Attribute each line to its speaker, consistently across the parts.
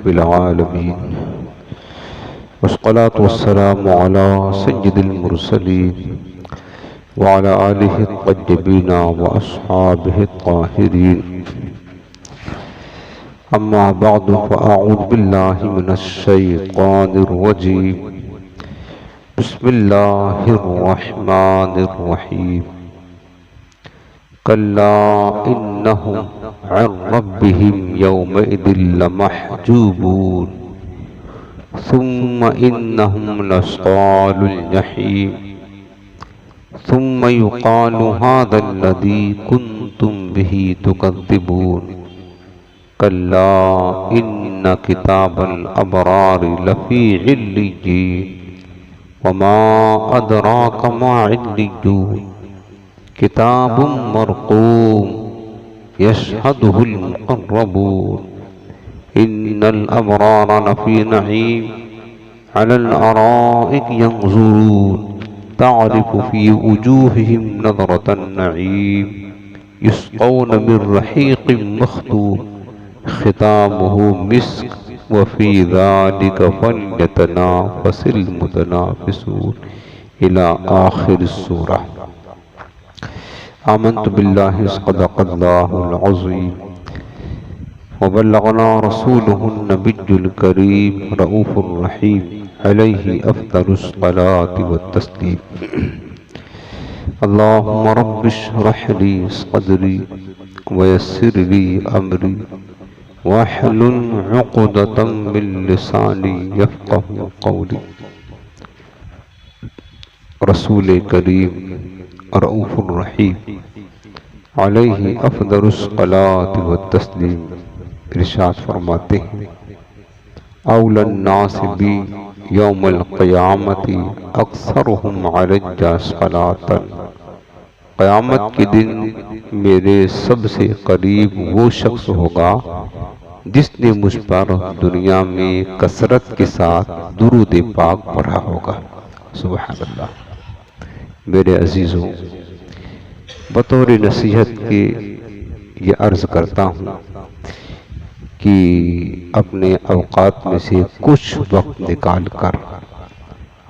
Speaker 1: رب العالمين والصلاة والسلام على سيد المرسلين وعلى آله الطيبين وأصحابه الطاهرين. أما بعد فأعوذ بالله من الشيطان الرجيم. بسم الله الرحمن الرحيم. كلا إنهم عن ربهم يومئذ لمحجوبون ثم إنهم لصال الجحيم ثم يقال هذا الذي كنتم به تكذبون. كلا إن كتاب الأبرار لفي عليين وما أدراك ما عليون كتاب مرقوم يشهده المقربون. إن الأبرار لفي نعيم على الأرائك ينظرون تعرف في وجوههم نظرة النعيم يسقون من رحيق مختوم ختامه مسك وفي ذلك فليتنافس المتنافسون إلى آخر السورة. آمنت بالله صدق الله العظيم وبلغنا رسوله النبي الكريم رؤوف الرحيم عليه أفضل الصلاة والتسليم. اللهم رب اشرح لي صدري ويسر لي أمري واحلل عقدة من لساني يفقه قولي. رسول کریم رؤوف الرحیم علیہ افضل الصلاۃ والتسلیم ارشاد فرماتے ہیں اول الناس بی یوم القیامت اکثرهم علی صلاۃ. قیامت کے دن میرے سب سے قریب وہ شخص ہوگا جس نے مجھ پر دنیا میں کثرت کے ساتھ درود پاک پڑھا ہوگا. سبحان اللہ. میرے عزیزوں، بطور نصیحت کے یہ عرض کرتا ہوں کہ اپنے اوقات میں سے کچھ وقت نکال کر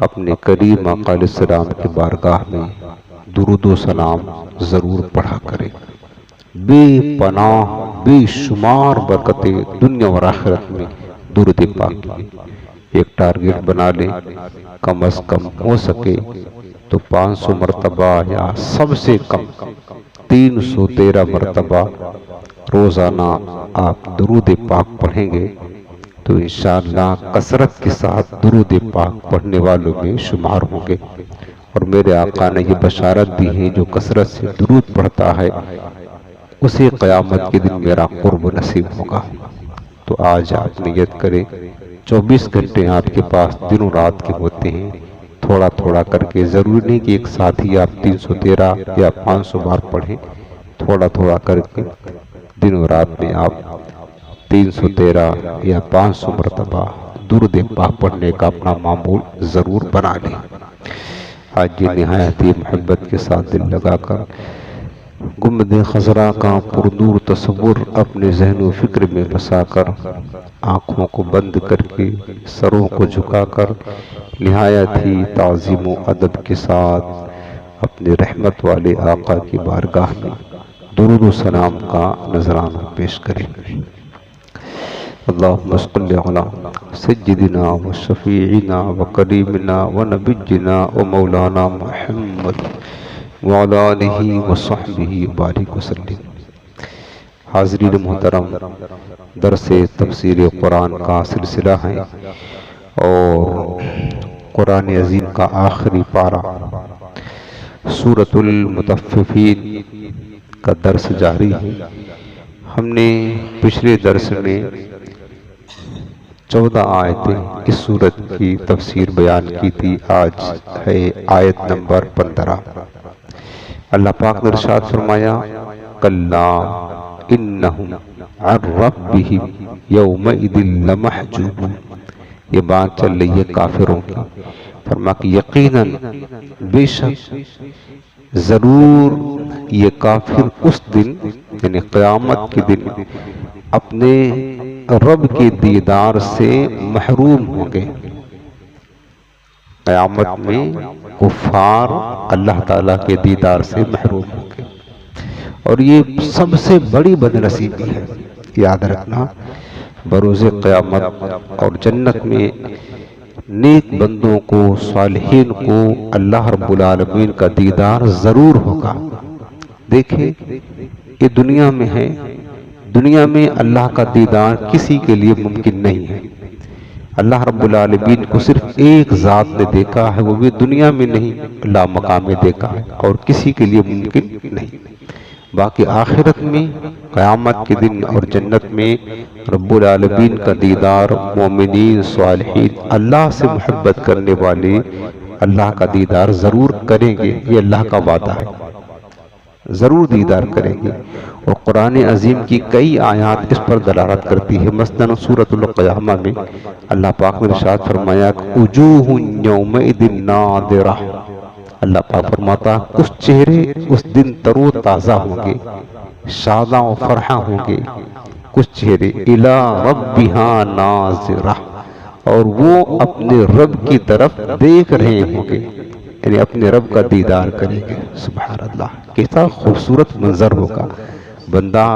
Speaker 1: اپنے کریم آقا علیہ السلام کی بارگاہ میں درود و سلام ضرور پڑھا کریں. بے پناہ بے شمار برکتیں دنیا اور آخرت میں درود پاک کی. ایک ٹارگٹ بنا لیں، کم از کم ہو سکے تو 500 مرتبہ یا سب سے کم 313 مرتبہ روزانہ آپ درود پاک پڑھیں گے تو انشاءاللہ کثرت کے ساتھ درود پاک پڑھنے والوں میں شمار ہوں گے. اور میرے آقا نے یہ بشارت دی ہے جو کثرت سے درود پڑھتا ہے اسے قیامت کے دن میرا قرب نصیب ہوگا. تو آج آپ نیت کریں، 24 گھنٹے آپ کے پاس دن و رات کے ہوتے ہیں. تھوڑا تھوڑا کر کے، ضروری نہیں کہ ایک ساتھ ہی آپ 313 یا 500 بار پڑھیں. تھوڑا تھوڑا کر کے دن و رات میں آپ 313 یا 500 مرتبہ درود پاک پڑھنے کا اپنا معمول ضرور بنا لیں. آج یہ نہایت ہی محبت کے ساتھ دل لگا کر گنبد خضرا کا پردور تصور اپنے ذہن و فکر میں بسا کر آنکھوں کو بند کر کے سروں کو جھکا کر نہایت ہی تعظیم و ادب کے ساتھ اپنے رحمت والے آقا کی بارگاہ میں درود و سلام کا نذرانہ پیش کریں. اللہم صل علی سیدنا و شفیعنا و کریمنا و نبینا و مولانا محمد وعلی آلہ و صحبہ بارک وسلم. حاضرین محترم، درس تفسیر قرآن کا سلسلہ ہے اور قرآن عظیم کا آخری پارہ سورۃ المطففین کا درس جاری ہے. ہم نے پچھلے درس میں 14 آیتیں اس سورت کی تفسیر بیان کی تھی. آج ہے آیت نمبر 15. اللہ پاک نے ارشاد فرمایا کلا انہم عن ربہم یومئذ لمحجوبون. یہ بات چل رہی ہے کافروں کی. فرما کہ یقیناً بے شک ضرور یہ کافر اس دن یعنی قیامت کے دن اپنے رب کے دیدار سے محروم ہوں گے۔ قیامت میں کفار اللہ تعالیٰ کے دیدار سے محروم ہوں گے، اور یہ سب سے بڑی بدنصیبی ہے۔ یاد رکھنا، بروز قیامت اور جنت میں نیک بندوں کو، صالحین کو اللہ رب العالمین کا دیدار ضرور ہوگا۔ دیکھیں، یہ دنیا میں ہے، دنیا میں اللہ کا دیدار کسی کے لیے ممکن نہیں ہے۔ اللہ رب العالمین کو صرف ایک ذات نے دیکھا ہے، وہ بھی دنیا میں نہیں، اللہ مقام میں دیکھا ہے، اور کسی کے لیے ممکن نہیں۔ باقی آخرت میں، قیامت کے دن اور جنت میں رب العالمین کا دیدار مومنین، صالحین، اللہ سے محبت کرنے والے اللہ کا دیدار ضرور کریں گے۔ یہ اللہ کا وعدہ ہے، ضرور دیدار کریں گے۔ اور قرآن عظیم کی کئی آیات اس پر دلالت کرتی ہے۔ مثلاً سورۃ القیامہ میں اللہ پاک نے ارشاد فرمایا کہ وجوہ یومئذ ناظرہ، اللہ پاک فرماتا کچھ چہرے اس دن تر و تازہ ہوں گے، شاداں و فرحاں ہوں گے۔ کچھ چہرے الی ربہا ناظرہ، اور وہ اپنے رب کی طرف دیکھ رہے ہوں گے، یعنی اپنے رب کا دیدار کریں گے۔ سبحان اللہ، کیسا خوبصورت منظر ہوگا۔ بندہ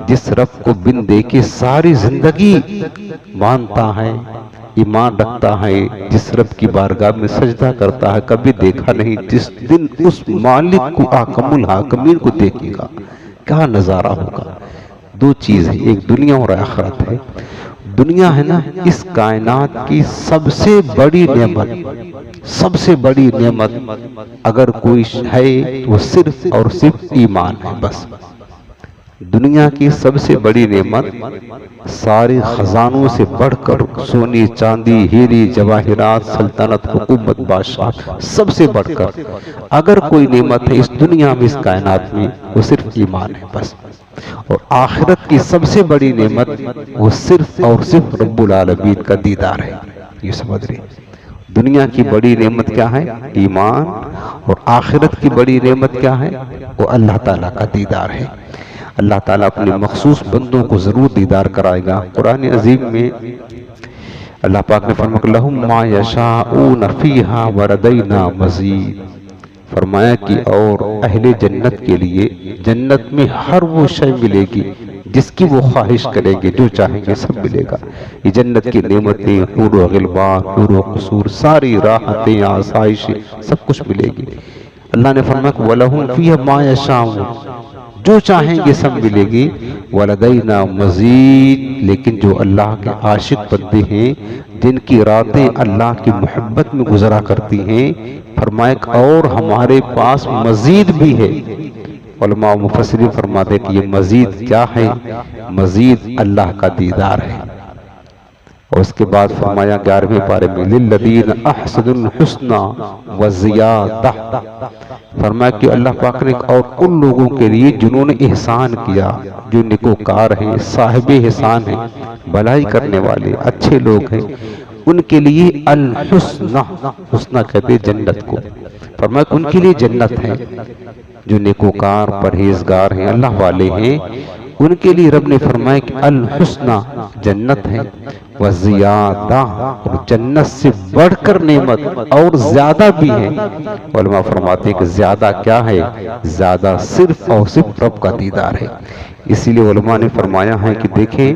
Speaker 1: جس رب کو بن دیکھے ساری زندگی مانتا ہے، ایمان رکھتا ہے، جس رب کی بارگاہ میں سجدہ کرتا ہے، کبھی دیکھا نہیں، جس دن اس مالک کو، احکم الحاکمین کو دیکھے گا، کیا نظارہ ہوگا۔ دو چیز ہے، ایک دنیا اور آخرت ہے۔ دنیا ہے نا، اس کائنات کی سب سے بڑی نعمت، سب سے بڑی نعمت اگر کوئی ہے وہ صرف اور صرف ایمان ہے۔ بس دنیا کی سب سے بڑی نعمت، سارے خزانوں سے بڑھ کر، سونی چاندی ہیرے جواہرات، سلطنت، حکومت، بادشاہ، سب سے بڑھ کر اگر کوئی نعمت ہے اس دنیا میں، اس کائنات میں، وہ صرف ایمان ہے بس۔ اور آخرت کی سب سے بڑی نعمت وہ صرف اور صرف رب العالمین کا دیدار ہے۔ یہ سمجھ رہے، دنیا کی بڑی نعمت کیا ہے؟ ایمان، اور آخرت کی بڑی نعمت کیا ہے؟ وہ اللہ تعالیٰ کا دیدار ہے۔ اللہ تعالیٰ اپنے مخصوص بندوں کو ضرور دیدار کرائے گا۔ قرآن عظیم میں اللہ پاک نے فرمایا لَهُمْ مَا يَشَاءُونَ فِيهَا وَلَدَيْنَا مَزِيدٌ، فرمایا کہ اور اہل جنت کے لیے جنت میں ہر وہ شے ملے گی جس کی وہ خواہش کریں گے، جو چاہیں گے سب ملے گا۔ یہ جنت کی نعمتیں، حور و غلمان، حور و قصور، ساری راحتیں، آسائشیں، سب کچھ ملے گی۔ اللہ نے فرمایا کہ وَلَهُمْ فِيهَا مَا يَشَاءُونَ، جو چاہیں گے سب ملے گی۔ وَلَدَيْنَا مَزِيدٌ، لیکن جو اللہ کے عاشق بندے ہیں، جن کی راتیں اللہ کی محبت میں گزرا کرتی ہیں، فرمایا کہ اور ہمارے پاس مزید بھی ہے۔ علماء مفسرین فرماتے کہ یہ مزید کیا ہے؟ مزید اللہ کا دیدار ہے۔ اور اس کے بعد فرمایا 11ویں پارے میں لِلَّذِينَ أَحْسَنُوا الْحُسْنَى وَزِيَادَةٌ، فرمایا کہ اللہ پاک نے اور ان لوگوں کے لیے جنہوں نے احسان کیا، جو نیکوکار ہیں، صاحب احسان ہیں، بھلائی کرنے والے اچھے لوگ ہیں، ان کے لیے الحسنہ، حسنہ کہتے جنت کو، فرمایا کہ ان کے لیے جنت ہے۔ جو نیکوکار، پرہیزگار ہیں، اللہ والے ہیں، ان کے لیے رب نے فرمایا کہ الحسنہ، جنت ہے، وزیادہ، اور جنت سے بڑھ کر نعمت اور زیادہ بھی ہے۔ علماء فرماتے ہیں کہ زیادہ کیا ہے؟ زیادہ صرف اور صرف رب کا دیدار ہے۔ اسی لیے علماء نے فرمایا ہے کہ دیکھیں،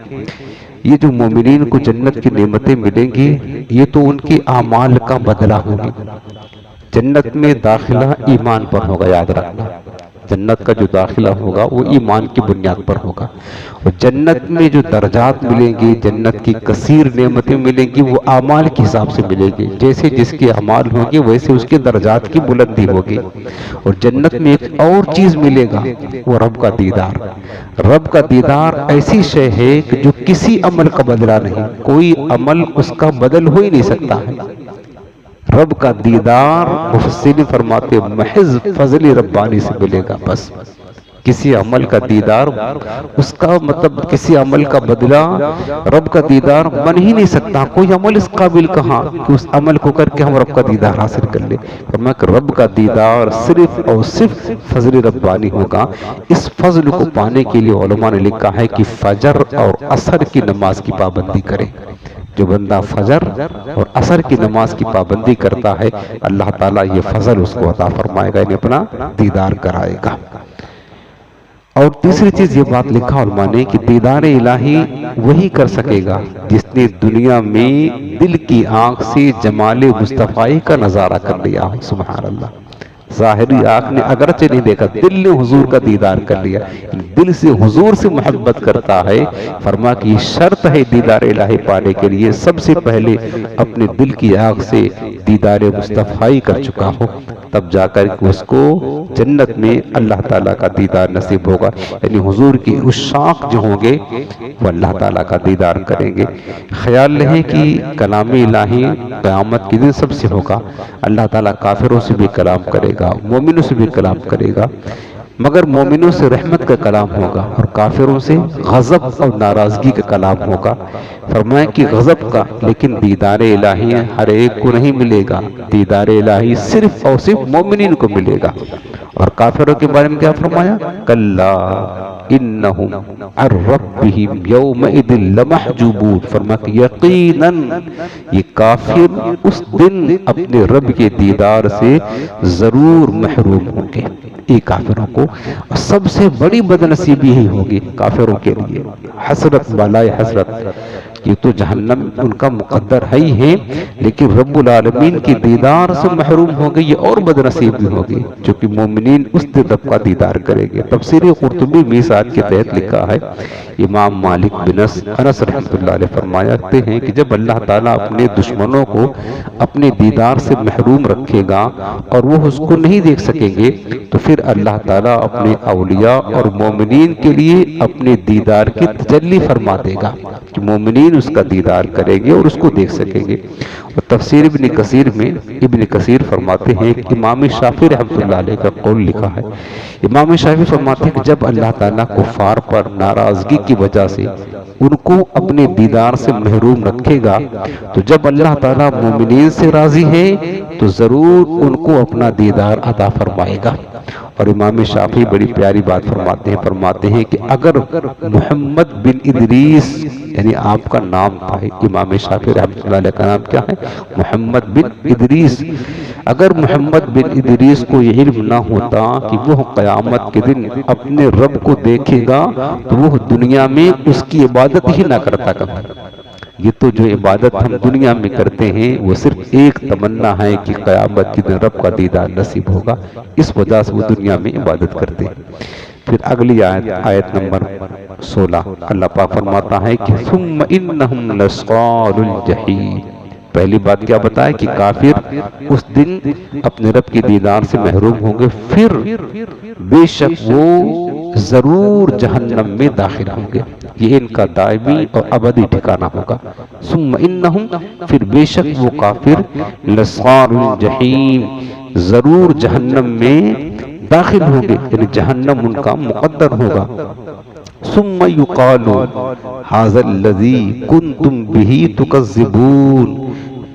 Speaker 1: یہ جو مومنین کو جنت کی نعمتیں ملیں گی، یہ تو ان کی اعمال کا بدلہ ہوگی۔ جنت میں داخلہ ایمان پر ہوگا، یاد رکھنا، جنت کا جو داخلہ ہوگا وہ ایمان کی بنیاد پر ہوگا۔ اور جنت میں جو درجات ملیں گی، جنت کی کثیر نعمتیں ملیں گی، وہ اعمال کے حساب سے ملے گی، جیسے جس کے اعمال ہوں گے ویسے اس کے درجات کی بلندی ہوگی۔ اور جنت میں ایک اور چیز ملے گا، وہ رب کا دیدار۔ رب کا دیدار ایسی شے ہے کہ جو کسی عمل کا بدلہ نہیں، کوئی عمل اس کا بدل ہو ہی نہیں سکتا ہے۔ رب کا دیدار مفسرین فرماتے محض فضل ربانی سے ملے گا بس۔ کسی عمل کا دیدار اس کا مطلب کسی عمل کا بدلہ رب کا دیدار بن ہی نہیں سکتا. کوئی عمل اس قابل کہاں کہ اس عمل کو کر کے ہم رب کا دیدار حاصل کر لیں. فرمایا کہ رب کا دیدار صرف اور صرف فضل ربانی ہوگا. اس فضل کو پانے کے لیے علماء نے لکھا ہے کہ فجر اور عصر کی نماز کی پابندی کرے. جو بندہ فجر اور عصر کی نماز کی پابندی کرتا ہے اللہ تعالیٰ یہ فضل اس کو عطا فرمائے گا، انہیں اپنا دیدار کرائے گا. اور تیسری چیز یہ بات لکھا علماء نے کہ دیدار الہی وہی کر سکے گا جس نے دنیا میں دل کی آنکھ سے جمال مصطفی کا نظارہ کر لیا. سبحان اللہ. ظاہری آنکھ نے اگرچہ نہیں دیکھا، دل نے حضور کا دیدار کر لیا، دل سے حضور سے محبت کرتا ہے. فرمایا کہ یہ شرط ہے دیدار الہی پانے کے لیے سب سے پہلے اپنے دل کی آنکھ سے دیدار مصطفی کر چکا ہو، تب جا کر اس کو جنت میں اللہ تعالیٰ کا دیدار نصیب ہوگا. یعنی حضور کی اس شوق جو ہوں گے وہ اللہ تعالیٰ کا دیدار کریں گے. خیال رہے کہ کلام الہی قیامت کے دن سب سے ہوگا. اللہ تعالیٰ کافروں سے بھی کلام کرے گا، مومنوں سے بھی کلام کرے گا، مگر مومنوں سے رحمت کا کلام ہوگا اور کافروں سے غضب اور ناراضگی کا کلام ہوگا. فرمایا کہ غضب کا، لیکن دیدار الہی ہر ایک کو نہیں ملے گا. دیدار الہی صرف اور صرف مومنین کو ملے گا. اور کافروں کے بارے میں کیا فرمایا؟ کلا انہم عن ربہم یومئذ لمحجوبون. فرمایا کہ یقیناً یہ کافر اس دن اپنے رب کے دیدار سے ضرور محروم ہوں گے. یہ کافروں کو سب سے بڑی بدنصیبی ہی ہوگی کافروں کے لیے. حسرت بالائے حسرت، یہ تو جہنم ان کا مقدر ہے ہی ہے، لیکن رب العالمین کی دیدار سے محروم ہو گئی، یہ اور بدنصیبی ہوگی. چونکہ مومنین اس دن رب کا دیدار کریں گے. تفسیر قرطبی میثاق کے تحت لکھا ہے، امام مالک بن انس رحمۃ اللہ علیہ فرماتے ہیں کہ جب اللہ تعالیٰ اپنے دشمنوں کو اپنے دیدار سے محروم رکھے گا اور وہ اس کو نہیں دیکھ سکیں گے تو پھر اللہ تعالیٰ اپنے اولیاء اور مومنین کے لیے اپنے دیدار کی تجلی فرما دے گا کہ مومنین اس کا دیدار کریں گے اور اس کو دیکھ سکیں گے. اور تفسیر ابن کثیر میں ابن کثیر فرماتے ہیں کہ امام شافعی رحمۃ اللہ علیہ کا قول لکھا ہے. امام شافعی فرماتے ہیں کہ جب اللہ تعالیٰ کفار پر ناراضگی کی وجہ سے ان کو اپنے دیدار سے محروم رکھے گا تو جب اللہ تعالیٰ مومنین سے راضی ہے تو ضرور ان کو اپنا دیدار عطا فرمائے گا. اور امام شافعی بڑی پیاری بات فرماتے ہیں کہ اگر محمد بن ادریس، یعنی آپ کا نام تھا، امام شافعی رحمۃ اللہ علیہ کا نام کیا ہے؟ محمد بن ادریس. اگر محمد بن ادریس کو یہ علم نہ ہوتا کہ وہ قیامت کے دن اپنے رب کو دیکھے گا تو وہ دنیا میں اس کی عبادت ہی نہ کرتا کبھی. یہ تو جو عبادت ہم دنیا میں کرتے ہیں وہ صرف ایک تمنا ہے کہ قیامت کے دن رب کا دیدار نصیب ہوگا، اس وجہ سے وہ دنیا میں عبادت کرتے ہیں. پھر اگلی آیت نمبر 16 اللہ پاک فرماتا ہے کہ ثم انہم لصال الجحیم. پہلی بات کیا بتایا کہ کافر اس دن اپنے رب کی دیدار سے محروم ہوں گے، پھر بے شک وہ ضرور جہنم میں داخل ہوں گے. یہ ان کا دائمی اور ابدی ٹھکانہ ہوگا. ثم انہم، پھر بے شک وہ کافر لصال الجحیم ضرور جہنم میں داخل ہوں گے، یعنی جہنم ان کا مقدر ہوگا. ثم یقال ھذا الذی کنتم بہ تکذبون.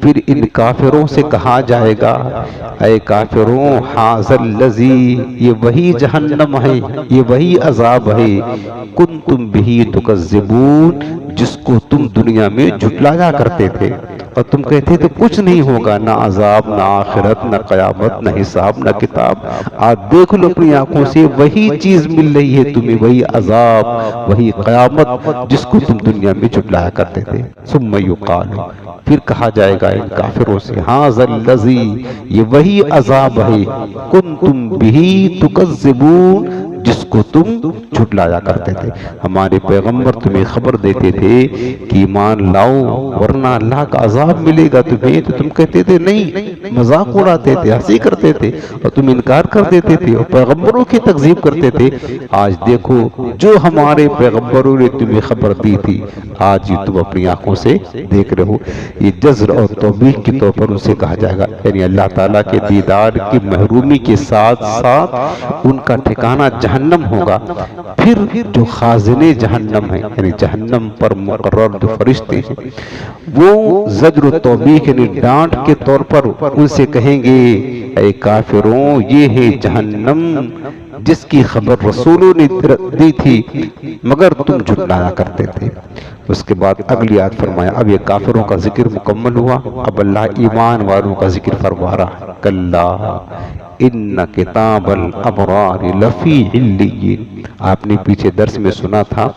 Speaker 1: پھر ان کافروں سے کہا جائے گا اے کافروں، ھذا الذی، یہ وہی جہنم ہے، یہ وہی عذاب ہے، کنتم بہ تکذبون، جس کو تم دنیا میں جھٹلایا کرتے تھے اور تم کہتے تھے کچھ نہیں ہوگا، نہ عذاب، نہ آخرت، نہ قیامت، نہ حساب، نہ کتاب. آج دیکھ لو اپنی آنکھوں سے وہی چیز مل رہی ہے تمہیں، وہی عذاب، وہی قیامت جس کو تم دنیا میں جھٹلایا کرتے تھے. ثم یقال، پھر کہا جائے گا ان کافروں سے ھذا الذی، یہ وہی عذاب ہے، کنتم بہ تکذبون، جس کو تم جھٹلایا کرتے تھے. ہمارے پیغمبر تمہیں خبر دیتے تھے کہ ایمان لاؤ ورنہ اللہ کا عذاب ملے گا تمہیں، تو تم کہتے تھے نہیں، مذاق اڑاتے تھے، ہنسی کرتے تھے اور تم انکار کر دیتے تھے اور پیغمبروں کی تکذیب کرتے تھے. آج دیکھو جو ہمارے پیغمبروں نے تمہیں خبر دی تھی آج یہ تم اپنی آنکھوں سے دیکھ رہے ہو. یہ جزر اور توبیخ کے طور پر ان سے کہا جائے گا، یعنی اللہ تعالیٰ کے دیدار کی محرومی کے ساتھ ساتھ ان کا ٹھکانہ جہنم جہنم ہوگا، پھر جو خازن جہنم ہے یعنی جہنم پر مقرر جو فرشتے ہیں وہ زجر و توبیخ یعنی ڈانٹ کے طور پر ان سے کہیں گے اے کافروں یہ ہے جہنم جس کی خبر رسولوں نے دی تھی مگر تم جھٹلایا کرتے تھے۔ اس کے بعد اگلی آیت فرمایا اب یہ کافروں کا ذکر مکمل ہوا، اب اللہ ایمان والوں کا ذکر فرما رہا ہے۔ کلا ان کتاب الابرار لفی علیین، آپ نے پیچھے درس میں سنا تھا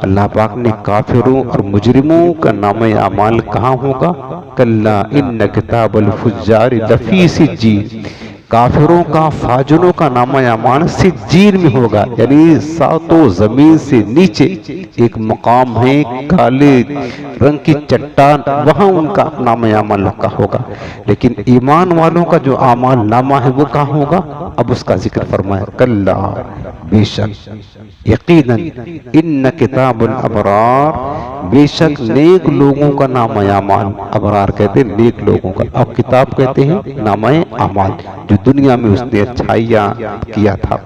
Speaker 1: اللہ پاک نے کافروں اور مجرموں کا نام اعمال کہاں ہوگا؟ کلا ان کتاب الفجار لفی سجین، کافروں کا فاجروں کا نام اعمال سجین میں ہوگا، یعنی ساتوں زمین سے نیچے ایک مقام ہے کالے رنگ کی چٹان، وہاں ان کا نام اعمال رکھا ہوگا۔ لیکن ایمان والوں کا جو اعمال نامہ ہے وہ کہاں ہوگا؟ اب اس کا ذکر فرمایا کلا بے شک یقیناً ان کتاب الابرار، بے شک نیک لوگوں کا نام اعمال، ابرار کہتے ہیں نیک لوگوں کا، اب کتاب کہتے ہیں نام اعمال جو دنیا میں اس نے اچھائیاں کیا تھا۔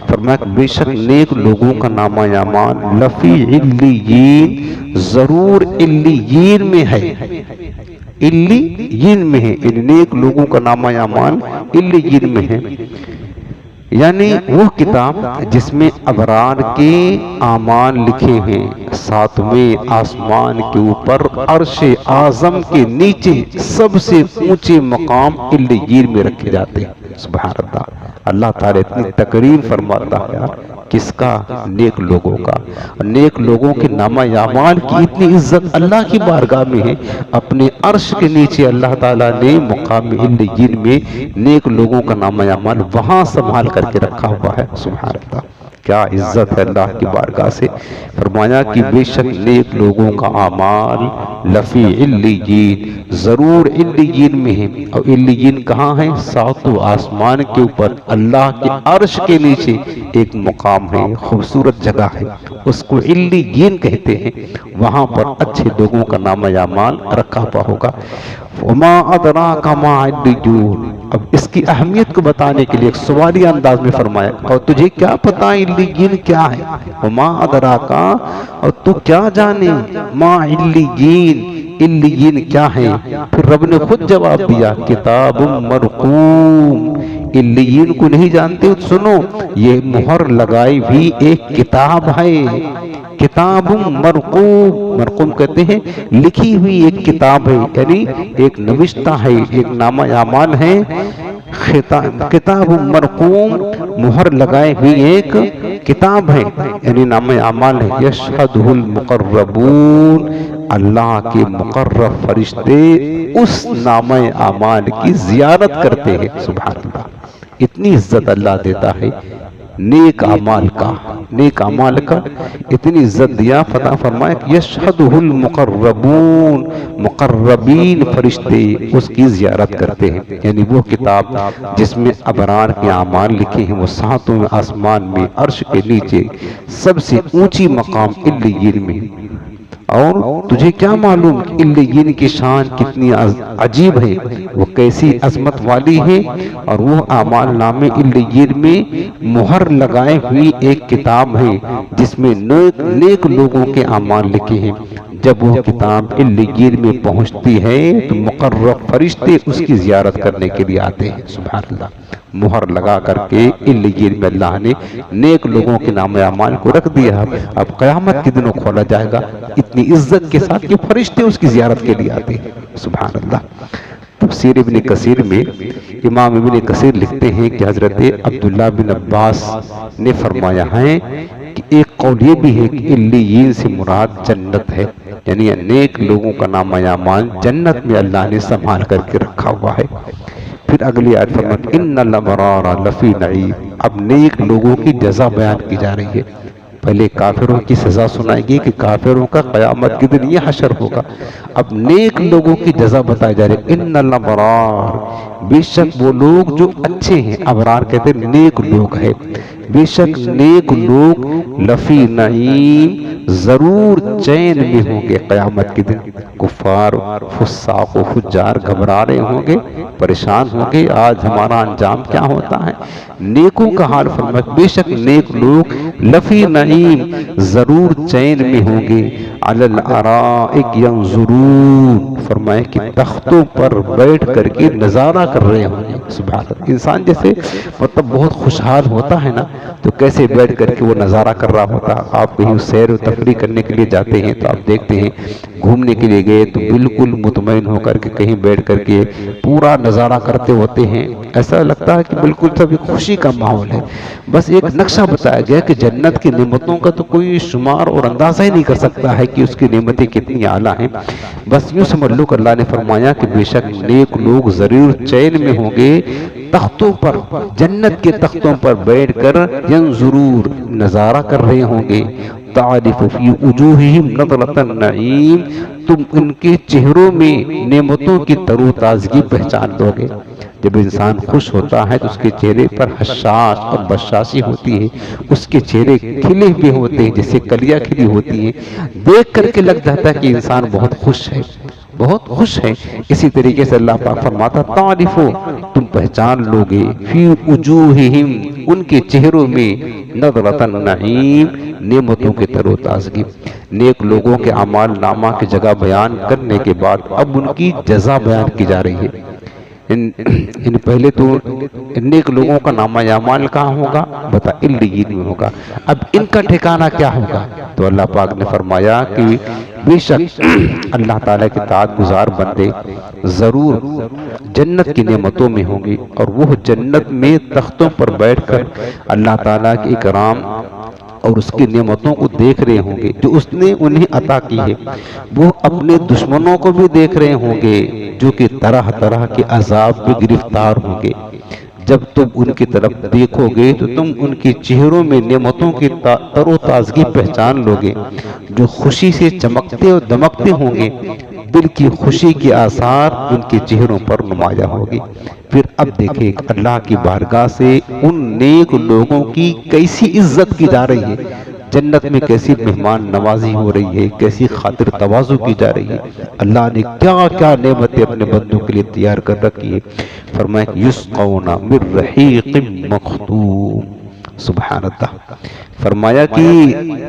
Speaker 1: فرمایا کہ بے شک نیک لوگوں کا نام اعمال لفی علیین، ضرور علیین میں ہے، علیین میں ہے، ان نیک لوگوں کا نام اعمال علیین میں ہے، یعنی وہ کتاب جس میں ابرار کے اعمال لکھے ہیں، ساتویں آسمان کے اوپر عرش اعظم کے نیچے سب سے اونچے مقام علیین میں رکھے جاتے ہیں۔ سبحان اللہ، اللہ تعالیٰ اتنی تکریم فرماتا ہے کس کا؟ نیک لوگوں کا، نیک لوگوں کے نامہ اعمال کی اتنی عزت اللہ کی بارگاہ میں ہے، اپنے عرش کے نیچے اللہ تعالیٰ نے مقام علیین میں نیک لوگوں کا نامہ اعمال وہاں سنبھال کر کے رکھا ہوا ہے۔ سبحان اللہ، کیا عزت ہے اللہ کی بارگاہ سے۔ فرمایا کہ بے شک نیک لوگوں کا اعمال لفی علیین، ضرور علیین میں ہے، اور علیین کہاں ہے؟ ساتوں آسمان کے اوپر اللہ کے عرش کے نیچے ایک مقام ہے، خوبصورت جگہ ہے، اس کو علیین کہتے ہیں، وہاں پر اچھے لوگوں کا نام اعمال رکھا ہوا ہوگا۔ وما ادراک ما علیون، اب اس کی اہمیت کو بتانے کے لیے ایک سوالی انداز میں فرمایا اور تجھے کیا پتا علیین کیا ہے؟ وما ادراک، اور تو کیا جانے ما علیین، علیین کیا ہے؟ پھر رب نے خود جواب دیا کتاب مرقوم، علیین کو نہیں جانتے؟ سنو، یہ مہر لگائی بھی ایک کتاب ہے، کتاب مرقوم، مرقوم کہتے ہیں لکھی ہوئی ایک کتاب ہے، یعنی ایک نوشتہ ہے، ایک نامہ اعمال ہے، کتاب مرقوم مہر لگائے ہوئی ایک کتاب ہے، یعنی نامہ اعمال ہے۔ یشہدہ المقربون، اللہ کے مقرب فرشتے اس نامہ اعمال کی زیارت کرتے ہیں۔ سبحان اللہ، اتنی عزت اللہ دیتا ہے نیک اعمال کا، نیک اعمال کا اتنی عزت دیا، فتح فرمایا کہ یشہدہ المقربون، مقربین فرشتے اس کی زیارت کرتے ہیں، یعنی وہ کتاب جس میں ابرار کے اعمال لکھے ہیں، وہ ساتوں آسمان میں عرش کے نیچے سب سے اونچی مقام علیین میں۔ اور تجھے کیا معلوم کہ علیین کی شان کتنی عجیب ہے، وہ کیسی عظمت والی ہے، اور وہ اعمال نامے علیین میں مہر لگائے ہوئی ایک کتاب ہے جس میں نیک لوگوں کے اعمال لکھے ہیں۔ جب وہ کتاب علیین میں پہنچتی ہے تو مقرب فرشتے اس کی زیارت کرنے کے لیے آتے ہیں۔ سبحان اللہ، مہر لگا کر کے علیین میں اللہ نے نیک لوگوں کے نام اعمال کو رکھ دیا، اب قیامت کے دنوں کھولا جائے گا، اتنی عزت کے ساتھ کہ فرشتے اس کی زیارت کے لیے آتے ہیں۔ سبحان اللہ۔ تفسیر ابن کثیر میں امام ابن کثیر لکھتے ہیں کہ حضرت عبداللہ بن عباس نے فرمایا ہے کہ ایک قول یہ بھی ہے کہ علیین سے مراد جنت ہے، یعنی نیک لوگوں کا نام اعمال جنت میں اللہ نے سنبھال کر کے رکھا ہوا ہے۔ پھر اگلی آیت فرماتے ان الابرار لفی نعیم، اب نیک لوگوں کی جزا بیان کی جا رہی ہے۔ پہلے کافروں کی سزا سنائے گی کہ کافروں کا قیامت کے دن یہ حشر ہوگا، اب نیک لوگوں کی جزا بتائی جا رہی ہے۔ ان الابرار، بے شک وہ لوگ جو اچھے ہیں، ابرار کہتے ہیں نیک لوگ ہیں، بے شک نیک لوگ لفی نعیم ضرور چین میں ہوں گے قیامت کے دن۔ کفار فساق و فجار گھبرا رہے ہوں گے، پریشان ہوں گے، آج ہمارا انجام کیا ہوتا ہے۔ نیکوں کا حال فرمایا بے شک نیک لوگ لفی نعیم ضرور چین میں ہوں گے، علی الارائک ینظرون فرمایا کہ تختوں پر بیٹھ کر کے نظارہ کر رہے ہوں گے۔ سبحان اللہ، انسان جیسے مطلب بہت خوشحال ہوتا ہے نا، تو کیسے بیٹھ کر کے وہ نظارہ کر رہا ہوتا۔ آپ کہیں سیر و تفریح کرنے کے لیے جاتے ہیں تو آپ دیکھتے ہیں، گھومنے کے لیے گئے تو بالکل مطمئن ہو کر کے کہیں بیٹھ کر کے پورا نظارہ کرتے ہوتے ہیں، ایسا لگتا ہے کہ بالکل سب ایک خوشی کا ماحول ہے۔ بس ایک نقشہ بتایا گیا کہ جنت کی نعمتوں کا تو کوئی شمار اور اندازہ ہی نہیں کر سکتا ہے کہ اس کی نعمتیں کتنی اعلیٰ ہیں۔ بس یوں سمجھ لو کہ اللہ نے فرمایا کہ بے شک نیک لوگ ضرور چین میں ہوں گے، تختوں پر، جنت کے تختوں پر بیٹھ کر ینظرون نظارہ کر رہے ہوں گے۔ تعرف فی وجوہہم نضرۃ النعیم تم ان کے چہروں میں نعمتوں کی تر و تازگی پہچان دو گے۔ جب انسان خوش ہوتا ہے تو اس کے چہرے پر حشاش اور بشاشی ہوتی ہے، اس کے چہرے کھلے ہوئے ہوتے ہیں جیسے کلیاں کھلی ہوتی ہیں، دیکھ کر کے لگ جاتا ہے کہ انسان بہت خوش ہے، بہت خوش ہے۔ اسی طریقے سے اللہ پاک فرماتا تعرفو تم پہچان لوگے فی وجوہہم ان کے چہروں میں نضرۃ النعیم نعمتوں کے تر و تازگی۔ نیک لوگوں کے اعمال نامہ کی جگہ بیان کرنے کے بعد اب ان کی جزا بیان کی جا رہی ہے۔ ان پہلے تو نیک لوگوں کا نامہ اعمال کہاں ہوگا؟ بتا علیین میں ہوگا۔ اب ان کا ٹھکانہ کیا ہوگا؟ تو اللہ پاک نے فرمایا کہ بے شک اللہ تعالیٰ کے اطاعت گزار بندے ضرور جنت کی نعمتوں میں ہوں گے، اور وہ جنت میں تختوں پر بیٹھ کر اللہ تعالیٰ کے اکرام اور اس کی نعمتوں کو دیکھ رہے ہوں گے جو اس نے انہیں عطا کی ہے۔ وہ اپنے دشمنوں کو بھی دیکھ رہے ہوں گے جو کہ طرح طرح کے عذاب میں گرفتار ہوں گے۔ جب تم ان کی طرف دیکھو گے تو تم ان کے چہروں میں نعمتوں کی تر و تازگی پہچان لو گے، جو خوشی سے چمکتے اور دمکتے ہوں گے۔ دل کی خوشی کے آثار ان کے چہروں پر نمایاں ہوگی۔ پھر اب دیکھیں اللہ کی بارگاہ سے ان نیک لوگوں کی کیسی عزت کی جا رہی ہے، جنت میں کیسی مہمان نوازی ہو رہی ہے، کیسی خاطر تواضع کی جا رہی ہے۔ اللہ نے کیا کیا نعمتیں اپنے بندوں کے لیے تیار کر رکھی ہے۔ فرمایا یسقون من رحیق مختوم، سبحان اللہ، فرمایا کہ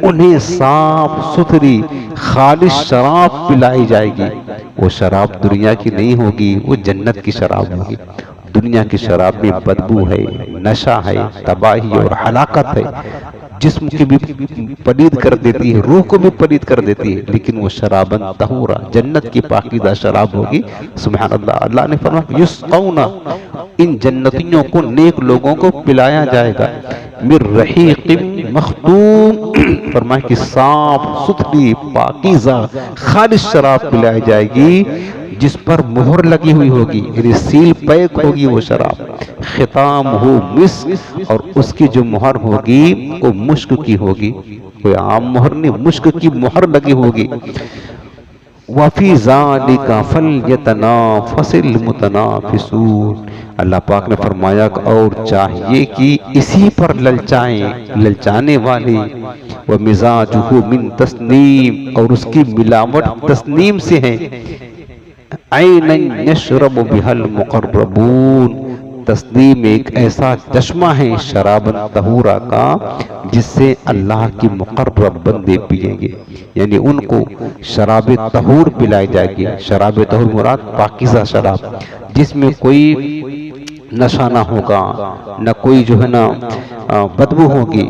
Speaker 1: انہیں صاف ستھری خالص شراب پلائی جائے گی۔ وہ شراب دنیا کی نہیں ہوگی، وہ جنت کی شراب ہوگی۔ دنیا کی شراب میں بدبو ہے، نشہ ہے، تباہی اور ہلاکت ہے، جسم کی بھی پلید کر دیتی ہے، روح کو بھی پلید کر دیتی ہے، لیکن وہ شرابن طہورا جنت کی پاکیزہ شراب ہوگی۔ سبحان اللہ، اللہ نے فرمایا یسقون ان جنتیوں کو، نیک لوگوں کو پلایا جائے گا من رحیق مختوم، فرمایا کہ صاف ستھری پاکیزہ خالص شراب پلائی جائے گی جس پر مہر لگی ہوئی ہوگی، یعنی سیل پیک ہوگی وہ شراب، ختام ہو مسک، اور اس کی جو مہر ہوگی وہ مشک کی ہوگی، کوئی عام مہر نہیں، مشک کی مہر لگی ہوگی۔ وَفِي ذَلِكَ فَلْيَتَنَافَسِ الْمُتَنَافِسُونَ، اللہ پاک نے فرمایا کہ اور چاہیے کہ اسی پر للچائیں للچانے والے، وَمِزَاجُهُ مِن تسنیم، اور اس کی ملاوٹ تسنیم سے ہے، عَيْنًا يَشْرَبُ بِهَا الْمُقَرَّبُونَ، تسنیم ایک ایسا چشمہ ہے شراب طہورا کا جس سے اللہ کی مقرب بندے پیئیں گے، یعنی ان کو شراب طہور پلائی جائے گی۔ شراب طہور مراد پاکیزہ شراب، جس میں کوئی نشہ نہ ہوگا، نہ کوئی جو ہے نا بدبو ہوگی۔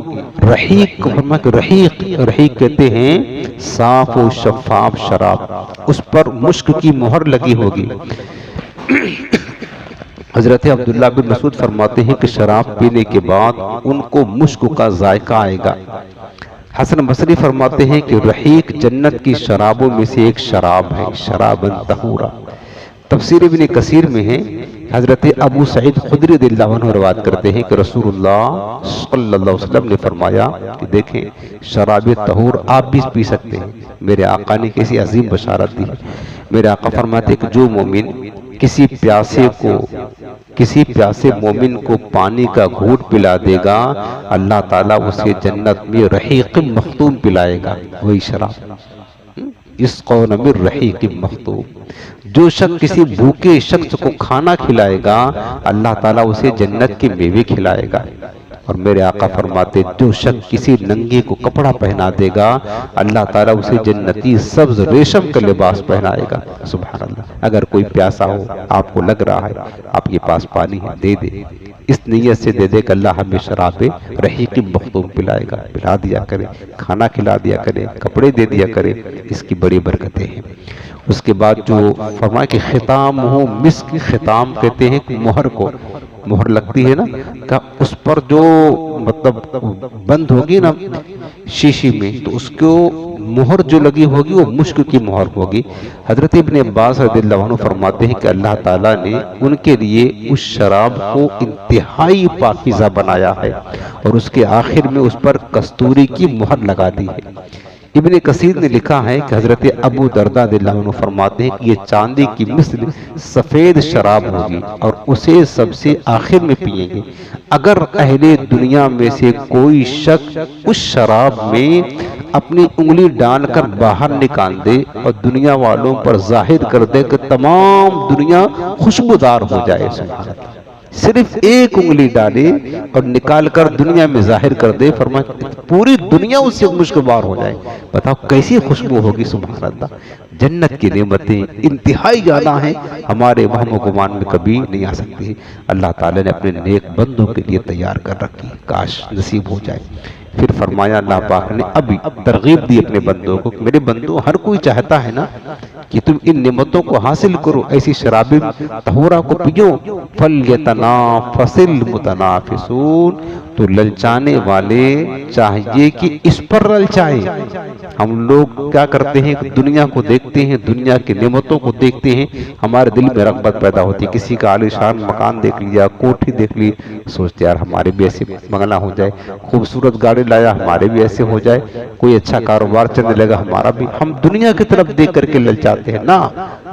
Speaker 1: رحیق، رحیق رحیق کہتے ہیں صاف و شفاف شراب، اس پر مشک کی مہر لگی ہوگی۔ حضرت عبداللہ بن مسعود فرماتے ہیں کہ شراب پینے کے بعد ان کو مشک کا ذائقہ آئے گا۔ حسن بصری فرماتے ہیں کہ رحیق جنت کی شرابوں میں سے ایک شراب ہے، شرابن طہورا۔ تفسیر ابن کثیر میں ہے، حضرت ابو سعید خدری رضی اللہ عنہ روایت کرتے ہیں کہ رسول اللہ صلی اللہ علیہ وسلم نے فرمایا کہ دیکھیں شراب طہور آپ بھی پی سکتے ہیں۔ میرے آقا نے کیسی عظیم بشارت دی ہے۔ میرے آقا فرماتے ہیں کہ جو مومن کسی پیاسے مومن کو پانی کا گھونٹ پلا دے گا، اللہ تعالیٰ اسے جنت میں رحیق مختوم پلائے گا، وہی شراب، یسقون من رحیق مختوم۔ جو شخص کسی بھوکے شخص کو کھانا کھلائے گا، اللہ تعالیٰ اسے جنت کے میوے کھلائے گا۔ اور میرے آقا فرماتے جو شخص کسی ننگے کو کپڑا پہنا دے گا، اللہ تعالیٰ اسے جنتی سبز ریشم کا لباس پہنائے گا۔ سبحان اللہ۔ اگر کوئی پیاسا ہو، آپ کو لگ رہا ہے آپ کے پاس پانی ہے، دے دے، اس نیت سے دے دے کہ اللہ ہمیں شراب رحیق مختوم پلائے گا، پلا دیا کرے، کھانا کھلا دیا کرے، کپڑے دے دیا کرے، اس کی بڑی برکتیں ہیں۔ اس کے بعد جو فرمایا کہ ختام ہو مسک، ختام کہتے ہیں مہر کو، مہر لگتی ہے نا، کہ اس پر جو مطلب بند ہوگی نا شیشی میں، تو اس کو مہر جو لگی ہوگی وہ مشک کی مہر ہوگی۔ حضرت ابن عباس رضی اللہ عنہ فرماتے ہیں کہ اللہ تعالیٰ نے ان کے لیے اس شراب کو انتہائی پاکیزہ بنایا ہے، اور اس کے آخر میں اس پر کستوری کی مہر لگا دی ہے۔ ابن کثیر نے لکھا ہے کہ حضرت ابو درداء رضی اللہ عنہ فرماتے ہیں کہ یہ چاندی کی مثل سفید شراب ہوگی، اور اسے سب سے آخر میں پئیں گے۔ اگر اہل دنیا میں سے کوئی شخص اس شراب میں اپنی انگلی ڈال کر باہر نکال دے اور دنیا والوں پر ظاہر کر دے کہ تمام دنیا خوشبودار ہو جائے، سبحان اللہ، صرف ایک انگلی ڈالے اور نکال کر دنیا میں ظاہر کر دے، فرمایا پوری دنیا اس سے مشکبار ہو جائے، بتاؤ کیسی خوشبو ہوگی، سبحان اللہ۔ جنت کی نعمتیں انتہائی اعلیٰ ہیں، ہمارے وہم و گمان میں کبھی نہیں آ سکتی۔ اللہ تعالیٰ نے اپنے نیک بندوں کے لیے تیار کر رکھی، کاش نصیب ہو جائے۔ پھر فرمایا اللہ پاک نے ابھی ترغیب دی اپنے بندوں کو، میرے بندوں ہر کوئی چاہتا ہے نا کہ تم ان نعمتوں کو حاصل کرو، ایسی شراب طہورہ کو پیو، فَلْيَتَنَافَسِ الْمُتَنَافِسُونَ، تو للچانے والے چاہیے کہ اس پر للچائیں۔ ہم لوگ کیا کرتے ہیں، دنیا کو دیکھتے ہیں، دنیا کی نعمتوں کو دیکھتے ہیں، ہمارے دل میں رغبت پیدا ہوتی ہے، کسی کا عالیشان مکان دیکھ لیا، کوٹھی دیکھ لی، سوچتے یار ہمارے بھی ایسے بنگلہ ہو جائے، خوبصورت گاڑی لایا ہمارے بھی ایسے ہو جائے، کوئی اچھا کاروبار چلنے لگا ہمارا بھی، ہم دنیا کی طرف دیکھ کر کے للچاتے ہیں نا۔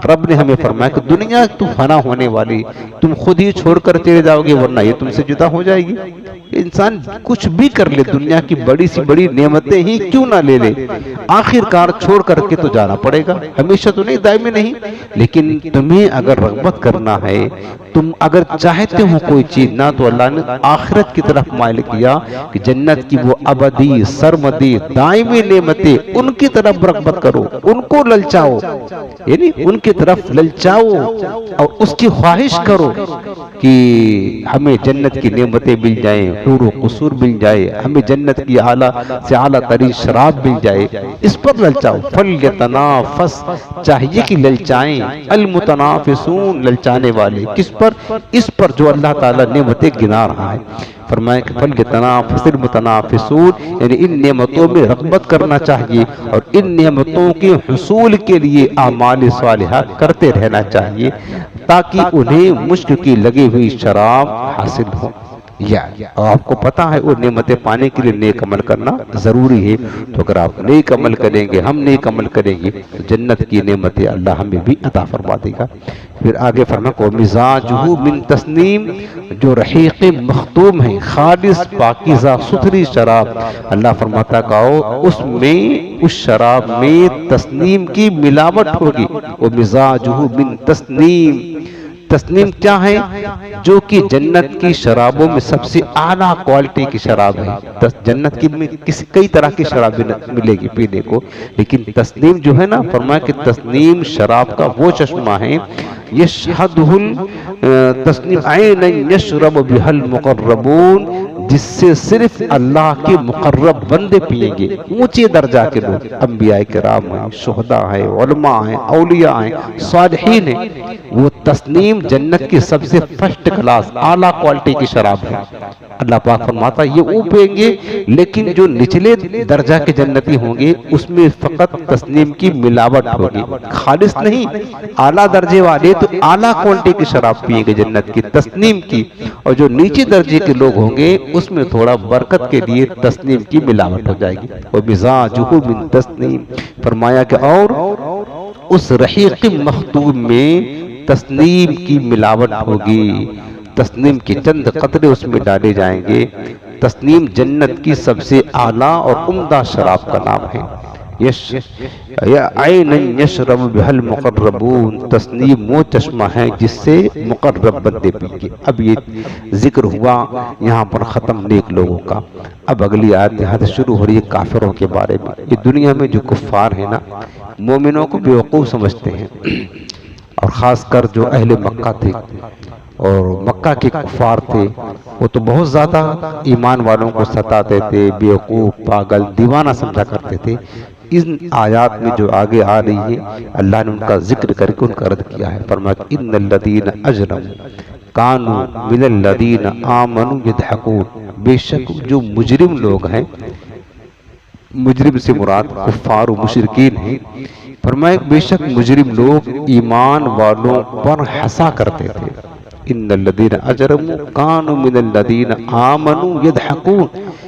Speaker 1: رب نے ہمیں فرمایا کہ دنیا تو فنا ہونے والی، تم خود ہی چھوڑ کر چلے جاؤ گے، ورنہ یہ تم سے جدا ہو جائے گی۔ انسان کچھ بھی کر لے، دنیا کی بڑی سی بڑی نعمتیں ہی کیوں نہ لے لے، آخر کار چھوڑ کر کے تو جانا پڑے گا، ہمیشہ تو نہیں، دائمی نہیں۔ لیکن تمہیں اگر رغبت کرنا ہے، تم اگر چاہتے ہو کوئی چیز نہ، تو اللہ نے آخرت کی طرف مائل کیا کہ جنت کی وہ ابدی سرمدی دائمی نعمتیں، ان کی طرف رغبت کرو، ان کو للچاؤ، یعنی ان کی طرف للچاؤ اور اس کی خواہش کرو کہ ہمیں جنت کی نعمتیں مل جائیں، حور و قصور مل جائے، ہمیں جنت کی اعلیٰ سے اعلیٰ ترین شراب مل جائے، اس پر للچاؤ۔ فَلْيَتَنَافَسْ، چاہیے کہ للچائیں، المتنافسون، للچانے والے، کس پر؟ اس پر جو اللہ تعالیٰ نعمتیں گنا رہا ہے۔ فرمایا کہ فَلْيَتَنَافَسِ الْمُتَنَافِسُونَ، یعنی ان نعمتوں میں رغبت کرنا چاہیے اور ان نعمتوں کے حصول کے لیے اعمال صالحہ کرتے رہنا چاہیے، تاکہ انہیں مشک کی لگی ہوئی شراب حاصل ہو۔ آپ کو پتا ہے وہ نعمتیں پانے کے لیے نیک عمل کرنا ضروری ہے، تو اگر آپ نیک عمل کریں گے، ہم نیک عمل کریں گے، تو جنت کی نعمتیں اللہ ہمیں بھی عطا فرما دے گا۔ پھر آگے فرمایا کہ مزاجہ من تسنیم، جو رحیق مختوم ہے، خالص پاکیزہ ستھری شراب، اللہ فرماتا کہو اس میں، اس شراب میں تسنیم کی ملاوٹ ہوگی۔ ومزاجہ من تسنیم، تسنیم کیا ہے؟ جو کہ جنت کی شرابوں میں سب سے اعلیٰ کوالٹی کی شراب ہے۔ جنت کی میں کئی طرح کی شراب ملے گی پینے کو، لیکن تسنیم جو ہے نا، فرمایا کہ تسنیم شراب کا وہ چشمہ ہے، یشہدہ تسنیم عین یشرب بہا المقربون، جس سے صرف اللہ کے مقرب بندے پیئیں گے، اونچے درجہ کے لوگ، انبیاء کرام ہیں، شہداء ہیں، علماء ہیں، اولیاء ہیں، صالحین ہیں، وہ تسنیم جنت کی سب سے فرسٹ کلاس اعلیٰ کوالٹی کی شراب ہے۔ اللہ پاک فرماتا یہ وہ پئیں گے، لیکن جو نچلے درجہ کے جنتی ہوں گے اس میں فقط تسنیم کی ملاوٹ ہوگی، خالص نہیں۔ اعلیٰ درجے والے تو اعلیٰ کوالٹی کی شراب پئیں گے جنت کی، تسنیم کی، اور جو نیچے درجے کے لوگ ہوں گے اس میں تھوڑا برکت کے لیے تسنیم کی ملاوٹ ہو جائے گی۔ وَمِزَاجُهُ مِن تسنیم، فرمایا کہ اور اس رحیق مختوم میں تسنیم کی ملاوٹ ہوگی، تسنیم کے چند قطرے اس میں ڈالے جائیں گے۔ تسنیم جنت کی سب سے اعلیٰ اور عمدہ شراب کا نام ہے۔ یا عین یشرب بها المقربون، تسنیم وہ چشمہ ہے جس سے مقرب بندے پئیں گے۔ اب یہ ذکر ہوا یہاں پر ختم نیک لوگوں کا۔ اب اگلی آیت یہاں سے شروع ہو رہی ہے کافروں کے بارے میں۔ یہ دنیا میں جو کفار ہیں نا، مومنوں کو بیوقوف سمجھتے ہیں، اور خاص کر جو اہل مکہ تھے اور مکہ کے کفار تھے، وہ تو بہت زیادہ ایمان والوں کو ستاتے تھے، بیوقوف، پاگل، دیوانہ سمجھا کرتے تھے۔ ان آیات میں جو آگے آ رہی ہے، اللہ نے ان کا ذکر کر کے ان کا رد کیا ہے۔ فرمایا ان الذین اجرموا کانوا من الذین آمنوا یضحکون، بے شک جو مجرم لوگ ہیں، مجرم سے مراد کفار و مشرکین ہیں، فرمایا بے شک مجرم لوگ ایمان والوں پر ہنسا کرتے تھے۔ ان الذین اجرموا کانوا من الذین آمنوا یضحکون،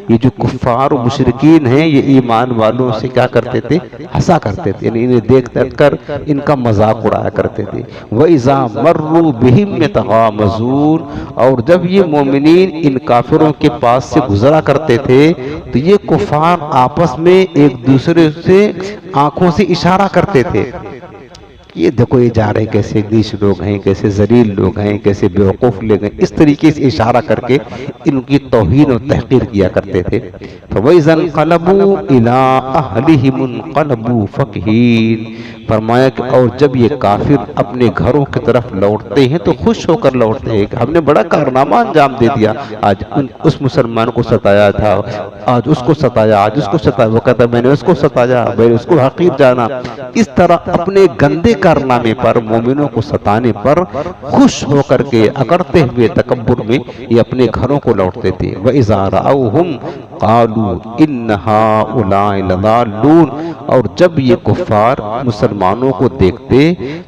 Speaker 1: یہ جو کفار و مشرکین ہیں یہ ایمان والوں سے کیا کرتے تھے؟ ہنسا کرتے تھے، یعنی انہیں دیکھ کر ان کا مذاق اڑایا کرتے تھے۔ وَإِذَا مَرُّوا بِهِمْ يَتَغَامَزُونَ، اور جب یہ مومنین ان کافروں کے پاس سے گزرا کرتے تھے تو یہ کفار آپس میں ایک دوسرے سے آنکھوں سے اشارہ کرتے تھے، یہ دیکھو یہ جا رہے کیسے نیچ لوگ ہیں، کیسے ذلیل لوگ ہیں، کیسے بیوقوف لوگ ہیں، اس طریقے سے اشارہ کر کے ان کی توہین و تحقیر کیا کرتے تھے۔ فَوَإِذَا انْقَلَبُوا إِلَىٰ أَهْلِهِمُ انْقَلَبُوا فَكِهِينَ، فرمایا کہ اور جب یہ کافر اپنے گھروں کی طرف لوٹتے ہیں تو خوش ہو کر لوٹتے ہیں کہ ہم نے بڑا کارنامہ انجام دے دیا، آج اس مسلمان کو ستایا تھا، آج اس کو ستایا، آج اس کو ستایا، وہ کہتا ہے میں نے اس کو ستایا، میں نے اس کو حقیر جانا۔ اس طرح اپنے گندے کارنامے پر، مومنوں کو ستانے پر خوش ہو کر کے اکڑتے ہوئے تکبر میں یہ اپنے گھروں کو لوٹتے تھے۔ وَإِذَا رَأَوْهُمْ قَالُوا إِنَّ هَٰؤُلَاءِ لَضَالُّونَ، اور جب یہ کفار مسلمانوں کو دیکھتے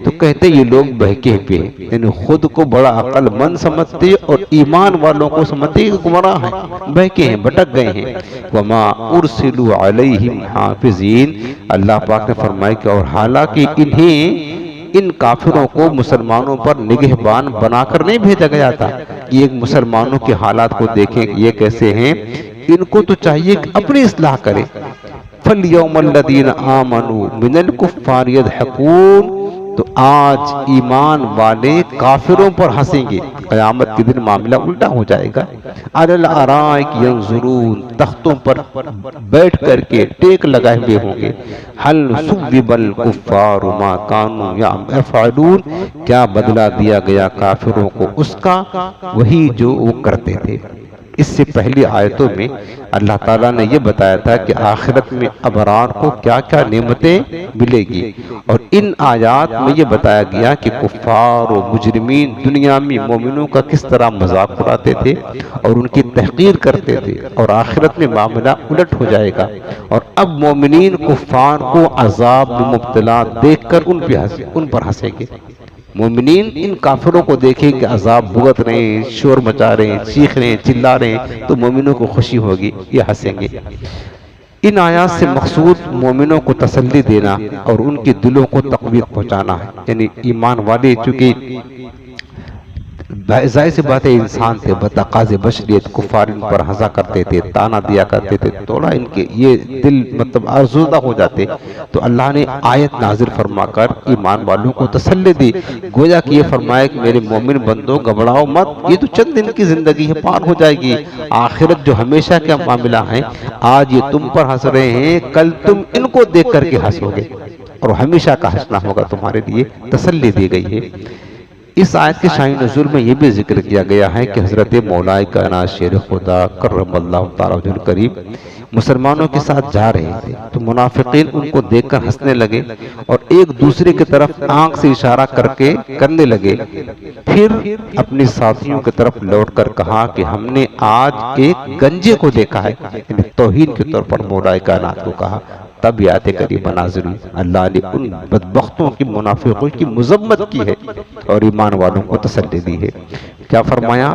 Speaker 1: تو کہتے یہ لوگ بہکے ہوئے ہیں، یعنی خود کو بڑا عقل مند سمجھتے اور ایمان والوں کو سمجھتے کہ گمراہ ہیں، بہکے ہیں، بھٹک گئے ہیں۔ وَمَا أُرْسِلُوا عَلَيْهِمْ حَافِظِينَ، اللہ پاک نے فرمایا کہ اور حالانکہ انہیں ان کافروں کو مسلمانوں پر نگہبان بنا کر نہیں بھیجا گیا تھا۔ یہ ایک مسلمانوں کے حالات کو دیکھیں کہ یہ کیسے ہیں، ان کو تو چاہیے کہ اپنی اصلاح کرے۔ فَالْيَوْمَ الَّذِينَ آمَنُوا مِنَ الْكُفَّارِ يَضْحَكُونَ، تو آج ایمان والے کافروں پر ہنسیں گے، قیامت کے دن معاملہ الٹا ہو جائے گا۔ عَلَى الْأَرَائِكِ يَنظُرُونَ، تختوں پر بیٹھ کر کے ٹیک لگائے ہوئے ہوں گے۔ هَلْ ثُوِّبَ الْكُفَّارُ مَا كَانُوا يَفْعَلُونَ، کیا بدلہ دیا گیا کافروں کو اس کا وہی جو وہ کرتے تھے۔ اس سے پہلی آیتوں میں اللہ تعالیٰ نے یہ بتایا تھا کہ آخرت میں ابرار کو کیا کیا نعمتیں ملے گی، اور ان آیات میں یہ بتایا گیا کہ کفار و مجرمین دنیا میں مومنوں کا کس طرح مذاق اڑاتے تھے اور ان کی تحقیر کرتے تھے، اور آخرت میں معاملہ الٹ ہو جائے گا، اور اب مومنین کفار کو عذاب میں مبتلا دیکھ کر ان پر ہنسیں گے۔ مومنین ان کافروں کو دیکھیں کہ عذاب بھگت رہے ہیں، شور مچا رہے ہیں، چیخ رہے ہیں، چلا رہے ہیں، تو مومنوں کو خوشی ہوگی، یہ ہنسیں گے۔ ان آیات سے مقصود مومنوں کو تسلی دینا اور ان کے دلوں کو تقویت پہنچانا ہے، یعنی ایمان والے چونکہ ظاہر سی بات ہے انسان تھے، بتقاض بشریت کفار ان پر ہنسا کرتے تھے، تانا دیا کرتے تھے، تھوڑا ان کے یہ دل مطلب آزردہ ہو جاتے، تو اللہ نے آیت نازل فرما کر ایمان والوں کو تسلی دی، گویا کہ یہ فرمایا کہ میرے مومن بندوں گھبراؤ مت، یہ تو چند دن کی زندگی ہے، پار ہو جائے گی، آخرت جو ہمیشہ کا معاملہ ہے، آج یہ تم پر ہنس رہے ہیں، کل تم ان کو دیکھ کر کے ہنسو گے اور ہمیشہ کا ہنسنا ہوگا تمہارے لیے، تسلی دی گئی ہے۔ اس آیت کے شان نزول میں یہ بھی ذکر کیا گیا ہے کہ حضرت مولا کائنات شیر خدا کرم اللہ تعالی وجہ الکریم مسلمانوں کے ساتھ جا رہے تھے تو منافقین ان کو دیکھ کر ہنسنے لگے اور ایک دوسرے کی طرف آنکھ سے اشارہ کرنے لگے، پھر اپنے ساتھیوں کی طرف لوٹ کر کہا کہ ہم نے آج ایک گنجے کو دیکھا ہے، یعنی توہین کے طور پر مولا کائنات کو کہا۔ تب یہ آیت کریمہ نازل ہوئی، اللہ نے ان بدبختوں کی منافقوں کی مذمت کی ہے اور ایمان والوں کو تسلی دی ہے۔ کیا فرمایا؟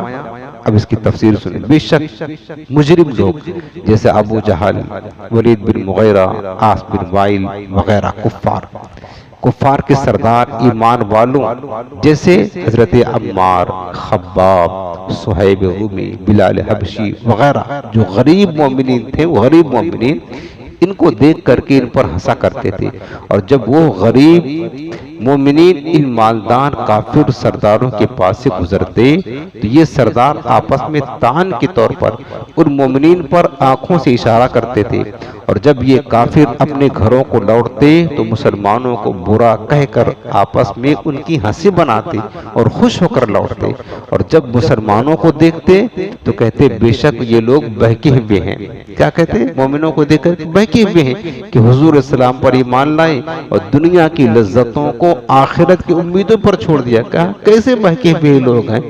Speaker 1: اب اس کی تفسیر سنیں۔ بے شک مجرم لوگ جیسے ابو جہل، ولید بن مغیرہ، عاص بن وائل وغیرہ کفار، کفار کے سردار ایمان والوں جیسے حضرت عمار، خباب، صہیب رومی، بلال حبشی وغیرہ جو غریب مومنین تھے، وہ غریب مومنین ان کو دیکھ کر کے ان پر ہنسا کرتے تھے، اور جب وہ غریب مومنین ان مالدار کافر سرداروں کے پاس سے گزرتے تو یہ سردار آپس میں تان کے طور پر ان مومنین پر آنکھوں سے اشارہ کرتے تھے، اور جب یہ کافر اپنے گھروں کو لوٹتے تو مسلمانوں کو برا کہہ کر آپس میں ان کی ہنسی بناتے اور خوش ہو کر لوٹتے، اور جب مسلمانوں کو دیکھتے تو کہتے بے شک یہ لوگ بہکے ہوئے ہیں۔ کیا کہتے؟ مومنوں کو دیکھ کر بہکے ہوئے ہیں کہ حضور اسلام پر ایمان لائے اور دنیا کی لذتوں کو آخرت کی امیدوں پر چھوڑ دیا۔ کہا کیسے بہکے ہوئے لوگ ہیں،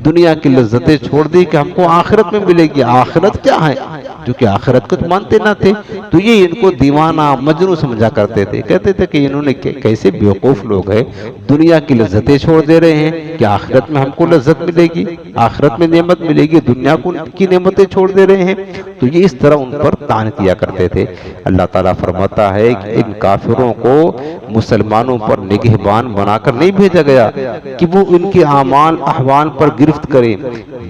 Speaker 1: دنیا کی لذتیں چھوڑ دی کہ ہم کو آخرت میں ملے گی۔ آخرت کیا ہے؟ جو کہ آخرت کو مانتے نہ تھے، تو یہ ان کو دیوانہ مجنون سمجھا کرتے تھے، کہتے تھے کہ انہوں نے کیسے بیوقوف لوگ ہیں، دنیا کی لذتیں چھوڑ دے رہے ہیں کہ آخرت میں ہم کو لذت ملے گی، آخرت میں نعمت ملے گی، دنیا کی نعمتیں چھوڑ دے رہے ہیں۔ تو یہ اس طرح ان پر طعن کیا کرتے تھے۔ اللہ تعالیٰ فرماتا ہے کہ ان کافروں کو مسلمانوں پر نگہبان بنا کر نہیں بھیجا گیا کہ وہ ان کے اعمال احوال پر گرفت کریں،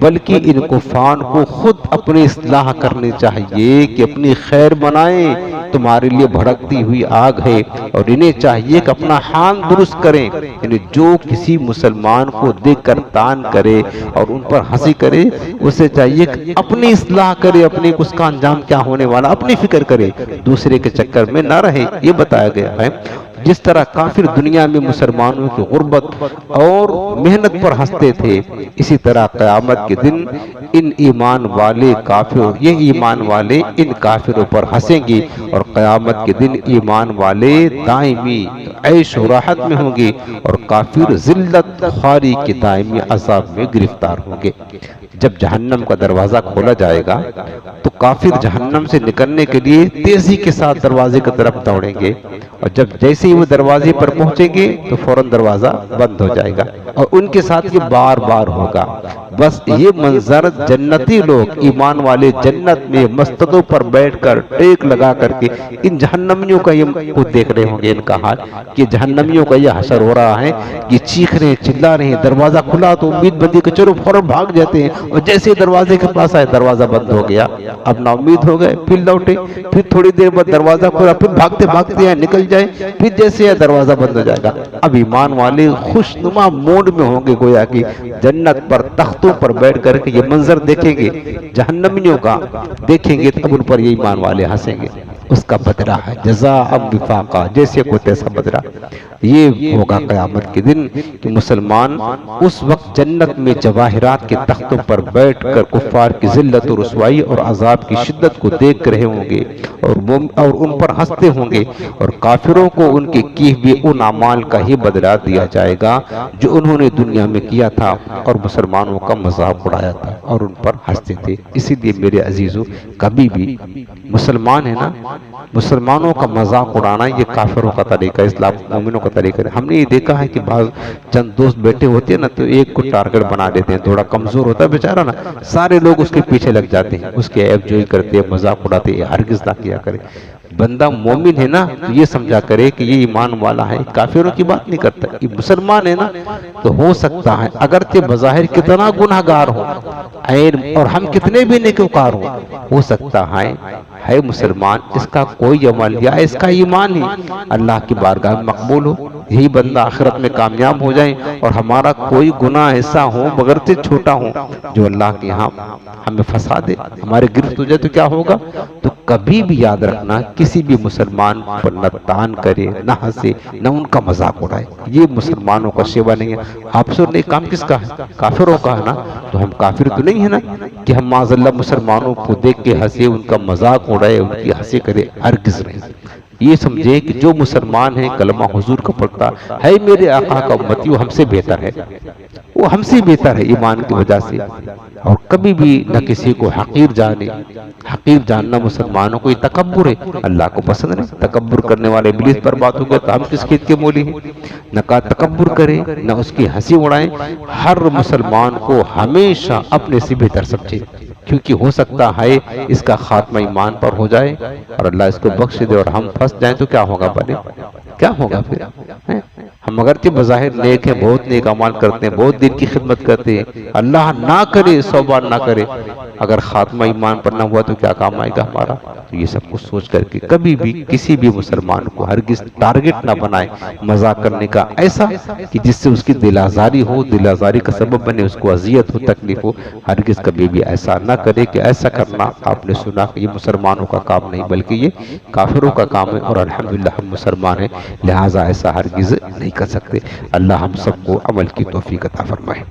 Speaker 1: بلکہ ان کفار کو خود اپنی اصلاح کرنی چاہیے کہ اپنی خیر بنائیں، تمہارے لیے بھڑکتی ہوئی آگ ہے، اور انہیں چاہیے کہ اپنا حال درست کریں۔ یعنی جو کسی مسلمان کو دیکھ کر طعن کرے اور ان پر ہنسی کرے، اسے چاہیے کہ اپنی اصلاح کرے، اپنی اس کا انجام کیا ہونے والا اپنی فکر کرے، دوسرے کے چکر میں نہ رہے۔ یہ بتایا گیا ہے جس طرح کافر دنیا میں مسلمانوں کی غربت اور محنت پر ہنستے تھے، اسی طرح قیامت کے دن ان ایمان والے کافر، یہ ایمان والے ان کافروں پر ہنسیں گے، اور قیامت کے دن ایمان والے دائمی عیش و راحت میں ہوں گے، اور کافر ذلت خواری کے دائمی عذاب میں گرفتار ہوں گے۔ جب جہنم کا دروازہ کھولا جائے گا تو کافر جہنم سے نکلنے کے لیے تیزی کے ساتھ دروازے کی طرف دوڑیں گے، اور جب جیسے ہی وہ دروازے پر پہنچیں گے تو فوراً دروازہ بند ہو جائے گا، اور ان کے ساتھ یہ بار بار ہوگا۔ بس یہ منظر جنتی لوگ ایمان والے جنت میں مستدوں پر بیٹھ کر ٹیک لگا کر کے ان جہنمیوں کا یہ خود دیکھ رہے ہوں گے، ان کا حال کہ جہنمیوں کا یہ حشر ہو رہا ہے، یہ چیخ رہے ہیں، چلا رہے ہیں، دروازہ کھلا تو امید بندی کہ چلو فوراً بھاگ جاتے ہیں، اور جیسے دروازے کے پاس آئے دروازہ بند ہو گیا، اب نا امید ہو گئے، پھر لوٹے، پھر تھوڑی دیر بعد دروازہ کھلا، پھر بھاگتے بھاگتے نکل جائے، پھر جیسے دروازہ بند ہو جائے گا۔ اب ایمان والے خوش نما موڈ میں ہوں گے، گویا کہ جنت پر تختوں پر بیٹھ کر کے یہ منظر دیکھیں گے، جہنمیوں کا دیکھیں گے، تب ان پر یہ ایمان والے ہنسیں گے۔ اس کا بدلہ ہے جزاء وفاقا، جیسے کو تیسا بدلہ۔ یہ ہوگا قیامت کے دن کہ مسلمان اس وقت جنت میں جواہرات کے تختوں پر بیٹھ کر کفار کی ذلت و رسوائی اور عذاب کی شدت کو دیکھ رہے ہوں گے، اور ان پر ہنستے ہوں گے، اور کافروں کو ان کے کیے ہوئے ان اعمال کا ہی بدلہ دیا جائے گا جو انہوں نے دنیا میں کیا تھا، اور مسلمانوں کا مذاق اڑایا تھا اور ان پر ہنستے تھے۔ اسی لیے میرے عزیزو، کبھی بھی مسلمان ہے نا، مسلمانوں کا مذاق اڑانا یہ کافروں کا طریقہ، اسلام مومنوں کا طریقہ ہے۔ ہم نے یہ دیکھا ہے کہ بعض چند دوست بیٹھے ہوتے ہیں نا، تو ایک کو ٹارگٹ بنا دیتے ہیں، تھوڑا کمزور ہوتا ہے بیچارہ نا، سارے لوگ اس کے پیچھے لگ جاتے ہیں، اس کے عیب جوئی کرتے ہیں، مذاق اڑاتے ہیں۔ ہرگز نہ کیا کرے۔ بندہ مومن ہے نا تو یہ سمجھا کرے کہ یہ ایمان والا ہے، کافروں کی بات نہیں کرتا، یہ مسلمان ہے نا، تو ہو سکتا ہے اگرچہ بظاہر کتنا گناہگار ہو اور ہم کتنے بھی نیکوکار ہو سکتا ہے مسلمان، اس کا کوئی عمل یا اس کا ایمان ہی اللہ کی بارگاہ میں مقبول ہو، یہی بندہ آخرت میں کامیاب ہو جائے، اور ہمارا کوئی گناہ ایسا ہو مگرچہ چھوٹا ہو جو اللہ کے ہاں ہمیں پھنسا دے، ہمارے گرفت ہو جائے، تو کیا ہوگا؟ تو کبھی بھی یاد رکھنا، کسی بھی مسلمان پر نہ طعن کرے، نہ ہنسے، نہ ان کا مذاق اڑائے، یہ مسلمانوں کا شیوا نہیں ہے۔ آپ سے نے کام کس کا ہے؟ کافروں کا ہے نا، تو ہم کافر تو نہیں ہے نا کہ ہم معاذ اللہ مسلمانوں کو دیکھ کے ہنسے، ان کا مذاق اڑائے، ان کی ہنسی کرے، ہرگز نہیں۔ یہ سمجھے کہ جو مسلمان ہے کلمہ حضور کا پڑھتا ہے، میرے آقا کا امتی، وہ ہم سے بہتر ہے، وہ ہم سے بہتر ہے ایمان کی وجہ سے، اور کبھی بھی نہ کسی کو حقیر جانے۔ حقیر جاننا مسلمانوں کو یہ تکبر ہے، اللہ کو پسند نہیں۔ تکبر کرنے والے ابلیس پر بات ہو گیا تو ہم کس کھیت کے مولی ہیں؟ نہ کا تکبر کرے، نہ اس کی ہنسی اڑائیں۔ ہر مسلمان کو ہمیشہ اپنے سے بہتر سمجھے، کیونکہ ہو سکتا ہے اس کا خاتمہ ایمان پر ہو جائے اور اللہ اس کو بخش دے اور ہم پھنس جائیں تو کیا ہوگا بنے؟ کیا ہوگا پھر؟ ہم اگرچہ بظاہر نیک ہیں، بہت نیک اعمال کرتے ہیں، بہت دین کی خدمت کرتے ہیں، اللہ نہ کرے، سو بار نہ کرے، اگر خاتمہ ایمان پر نہ ہوا تو کیا کام آئے گا ہمارا؟ تو یہ سب کچھ سوچ کر کے کبھی بھی کسی بھی مسلمان کو ہرگز ٹارگٹ نہ بنائے مذاق کرنے کا ایسا کہ جس سے اس کی دل آزاری ہو، دل آزاری کا سبب بنے، اس کو اذیت ہو، تکلیف ہو۔ ہرگز کبھی بھی ایسا نہ کرے کہ ایسا کرنا آپ نے سنا کہ یہ مسلمانوں کا کام نہیں بلکہ یہ کافروں کا کام ہے، اور الحمدللہ ہم مسلمان ہیں، لہٰذا ایسا ہرگز نہیں کر سکتے۔ اللہ ہم سب کو عمل کی توفیق عطا فرمائے۔